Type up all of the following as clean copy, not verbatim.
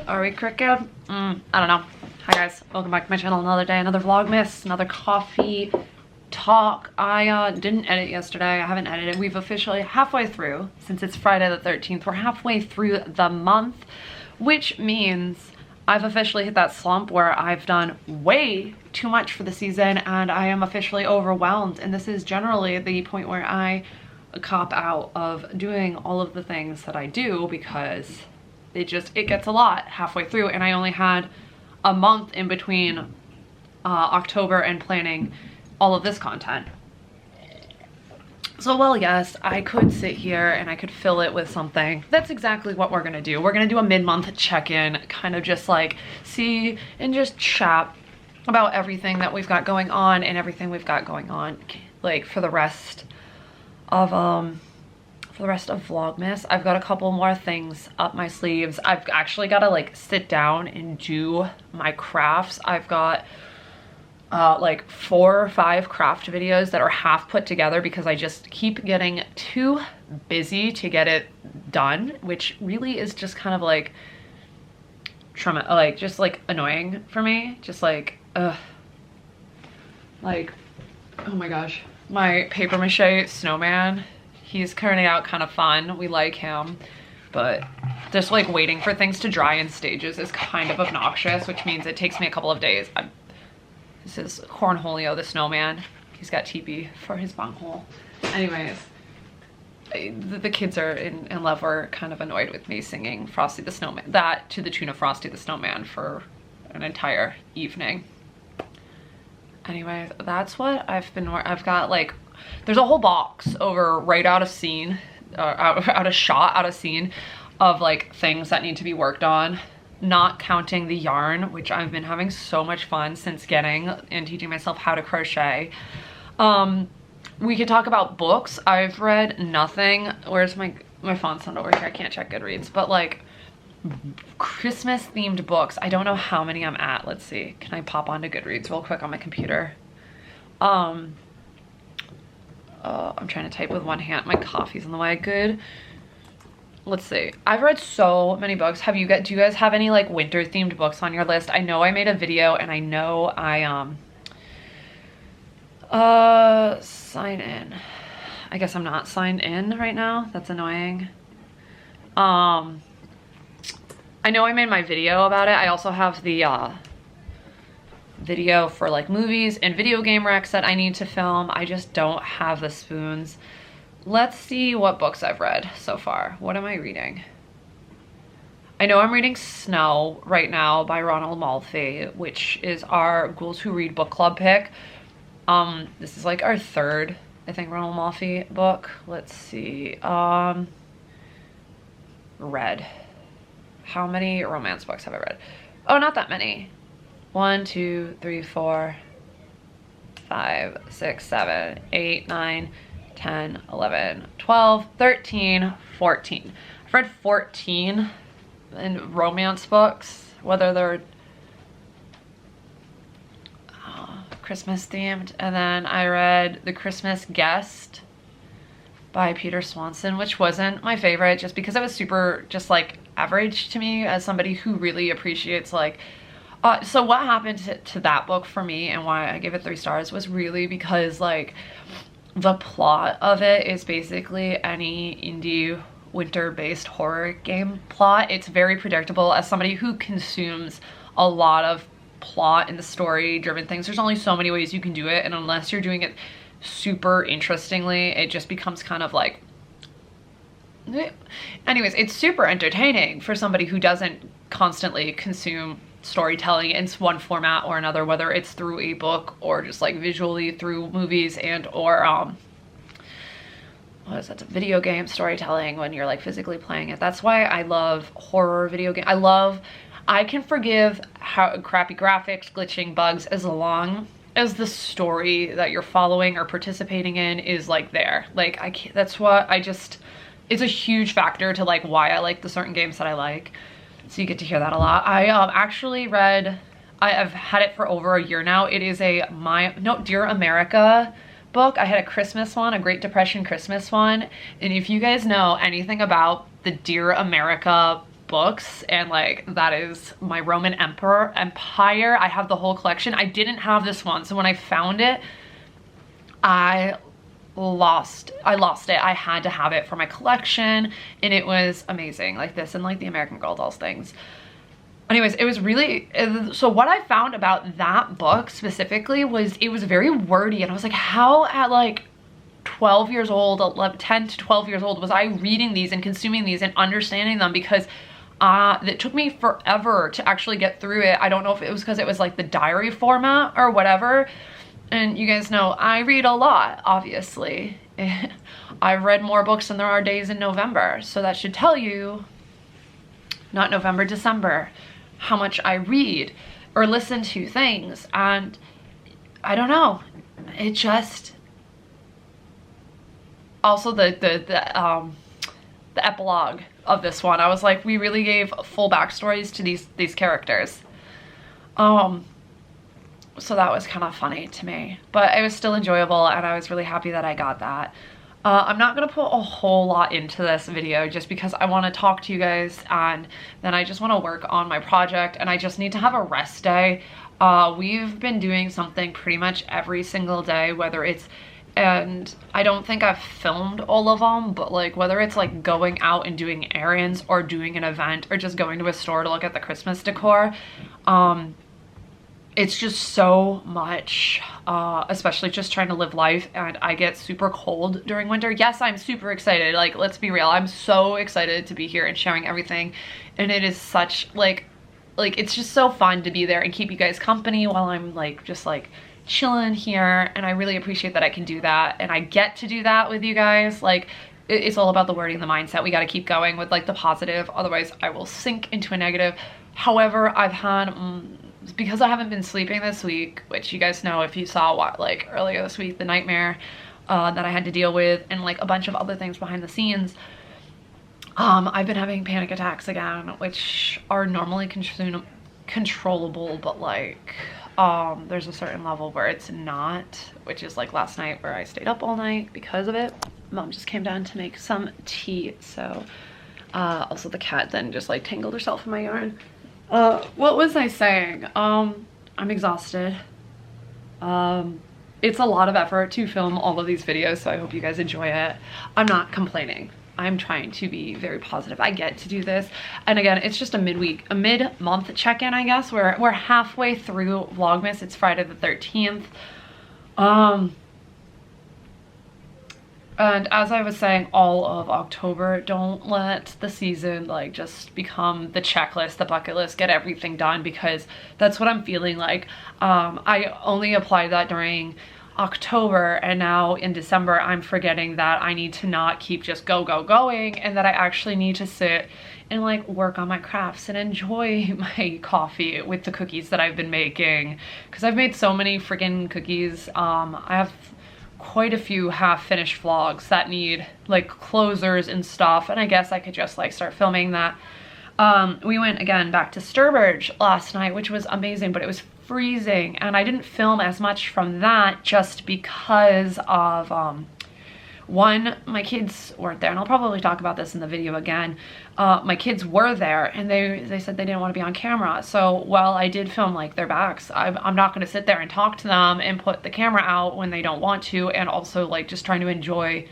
Are we crooked? I don't know. Hi guys, welcome back to my channel. Another day, another Vlogmas, another coffee talk. I didn't edit yesterday. I haven't edited. We've officially halfway through, since it's Friday the 13th, we're halfway through the month, which means I've officially hit that slump where I've done way too much for the season and I am officially overwhelmed. And this is generally the point where I cop out of doing all of the things that I do because it gets a lot halfway through, and I only had a month in between October and planning all of this content. So, well, yes, I could sit here and I could fill it with something. That's exactly what we're gonna do. We're gonna do a mid-month check-in, kind of just like see and just chat about everything that we've got going on and everything we've got going on, like for the rest of Vlogmas. I've got a couple more things up my sleeves. I've actually got to like sit down and do my crafts. I've got like 4 or 5 craft videos that are half put together because I just keep getting too busy to get it done, which really is just kind of like just like annoying for me. Just like, like, oh my gosh, my paper mache snowman. He's turning out kind of fun. We like him, but just like waiting for things to dry in stages is kind of obnoxious, which means it takes me a couple of days. This is Cornholio the snowman. He's got teepee for his bunghole. Anyways, the kids are in love. We're kind of annoyed with me singing Frosty the Snowman, that to the tune of Frosty the Snowman for an entire evening. Anyways, that's what I've got like, there's a whole box over right out of scene, out of scene of like things that need to be worked on, not counting the yarn, which I've been having so much fun since getting and teaching myself how to crochet. We could talk about books. I've read nothing. Where's my phone's not over here? I can't check Goodreads, but like Christmas themed books. I don't know how many I'm at. Let's see. Can I pop onto Goodreads real quick on my computer? I'm trying to type with one hand. My coffee's in the way. Good. Let's see. I've read so many books. Do you guys have any like winter themed books on your list? I know I made a video and I know I sign in. I guess I'm not signed in right now. That's annoying. I know I made my video about it. I also have the video for like movies and video game recs that I need to film. I just don't have the spoons. Let's see what books I've read so far. What am I reading? I know I'm reading Snow right now by Ronald Malfi, which is our Ghouls Who Read book club pick. This is like our third, I think, Ronald Malfi book. Let's see. Read. How many romance books have I read? Oh, not that many. 1, 2, 3, 4, 5, 6, 7, 8, 9, 10, 11, 12, 13, 14. I've read 14 in romance books, whether they're Christmas themed. And then I read The Christmas Guest by Peter Swanson, which wasn't my favorite just because it was super just like average to me as somebody who really appreciates like so what happened to that book for me and why I gave it 3 stars was really because like the plot of it is basically any indie winter-based horror game plot. It's very predictable. As somebody who consumes a lot of plot and the story-driven things, there's only so many ways you can do it, and unless you're doing it super interestingly, it just becomes kind of like, anyways, it's super entertaining for somebody who doesn't constantly consume storytelling in one format or another, whether it's through a book or just like visually through movies and or what is that, video game storytelling when you're like physically playing it. That's why I love horror video game. I can forgive how crappy graphics, glitching, bugs, as long as the story that you're following or participating in is like there. Like I can't, that's what I just, it's a huge factor to like why I like the certain games that I like. So you get to hear that a lot. I actually read, I've had it for over a year now. It is a Dear America book. I had a Christmas one, a Great Depression Christmas one. And if you guys know anything about the Dear America books, and like that is my Roman Empire. I have the whole collection. I didn't have this one, so when I found it, I lost it. I had to have it for my collection, and it was amazing, like this and like the American Girl dolls things. Anyways, it was really, so what I found about that book specifically was it was very wordy, and I was like, how at like 12 years old, 10 to 12 years old was I reading these and consuming these and understanding them? Because it took me forever to actually get through it. I don't know if it was because it was like the diary format or whatever. And you guys know I read a lot, obviously. I've read more books than there are days in November. So that should tell you, not November, December, how much I read or listen to things. And I don't know, it just, also the epilogue of this one, I was like, we really gave full backstories to these characters. So that was kind of funny to me, but it was still enjoyable, and I was really happy that I got that. I'm not gonna put a whole lot into this video just because I want to talk to you guys, and then I just want to work on my project, and I just need to have a rest day. We've been doing something pretty much every single day, whether it's, and I don't think I've filmed all of them, but like whether it's like going out and doing errands or doing an event or just going to a store to look at the Christmas decor, it's just so much, especially just trying to live life, and I get super cold during winter. Yes, I'm super excited, like let's be real, I'm so excited to be here and sharing everything, and it is such like it's just so fun to be there and keep you guys company while I'm like just like chilling here, and I really appreciate that I can do that, and I get to do that with you guys. Like it's all about the wording, the mindset. We got to keep going with like the positive, otherwise I will sink into a negative. However, I've had because I haven't been sleeping this week, which you guys know if you saw what like earlier this week, the nightmare that I had to deal with, and like a bunch of other things behind the scenes, I've been having panic attacks again, which are normally controllable, but like there's a certain level where it's not, which is like last night where I stayed up all night because of it. Mom just came down to make some tea, so also the cat then just like tangled herself in my yarn. What was I saying? I'm exhausted. It's a lot of effort to film all of these videos, so I hope you guys enjoy it. I'm not complaining. I'm trying to be very positive. I get to do this. And again, it's just a mid-month check-in, I guess. We're halfway through Vlogmas. It's Friday the 13th. And as I was saying, all of October, don't let the season like just become the checklist, the bucket list, get everything done, because that's what I'm feeling like. I only applied that during October, and now in December I'm forgetting that I need to not keep just going, and that I actually need to sit and like work on my crafts and enjoy my coffee with the cookies that I've been making, because I've made so many freaking cookies. I have quite a few half-finished vlogs that need like closers and stuff, and I guess I could just like start filming that. We went again back to Sturbridge last night, which was amazing, but it was freezing, and I didn't film as much from that just because of one, my kids weren't there, and I'll probably talk about this in the video again. My kids were there, and they said they didn't want to be on camera. So while I did film like their backs, I'm not going to sit there and talk to them and put the camera out when they don't want to, and also like just trying to enjoy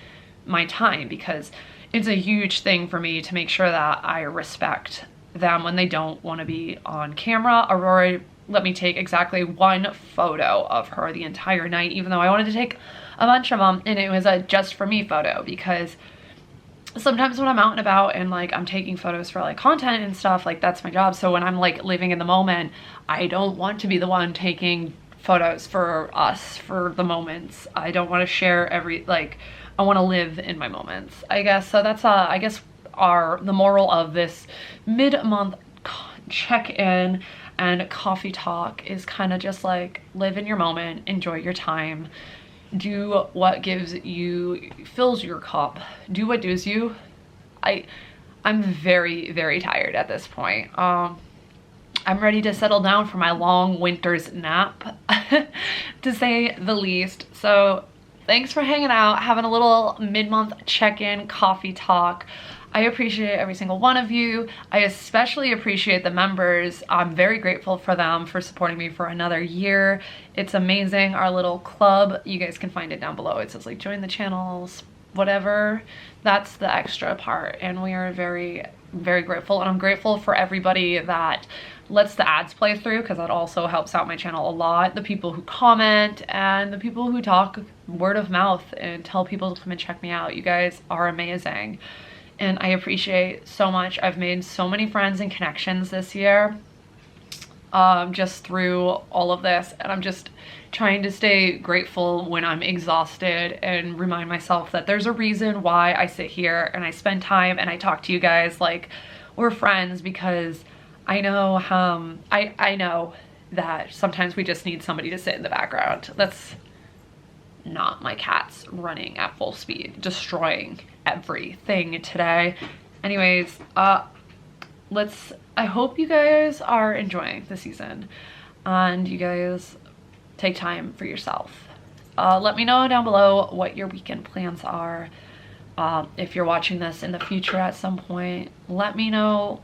my time, because it's a huge thing for me to make sure that I respect them when they don't want to be on camera. Aurora let me take exactly one photo of her the entire night, even though I wanted to take a bunch of them, and it was a just for me photo, because sometimes when I'm out and about and like I'm taking photos for like content and stuff, like that's my job. So when I'm like living in the moment, I don't want to be the one taking photos for us, for the moments. I don't want to share I want to live in my moments, I guess. So that's I guess the moral of this mid-month check-in and coffee talk is kind of just like live in your moment, enjoy your time, do what fills your cup, do what does you. I'm very, very tired at this point. I'm ready to settle down for my long winter's nap, to say the least. So thanks for hanging out, having a little mid-month check-in coffee talk. I appreciate every single one of you. I especially appreciate the members. I'm very grateful for them for supporting me for another year. It's amazing. Our little club, you guys can find it down below. It says like join the channels, whatever. That's the extra part, and we are very, very grateful. And I'm grateful for everybody that lets the ads play through, because that also helps out my channel a lot. The people who comment and the people who talk word of mouth and tell people to come and check me out. You guys are amazing, and I appreciate so much. I've made so many friends and connections this year just through all of this, and I'm just trying to stay grateful when I'm exhausted and remind myself that there's a reason why I sit here and I spend time and I talk to you guys like we're friends, because I know I know that sometimes we just need somebody to sit in the background. That's not my cats running at full speed, destroying everything today. Anyways, I hope you guys are enjoying the season and you guys take time for yourself. Let me know down below what your weekend plans are. If you're watching this in the future at some point, let me know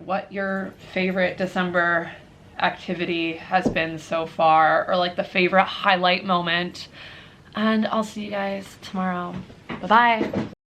what your favorite December activity has been so far, or like the favorite highlight moment. And I'll see you guys tomorrow. Bye-bye.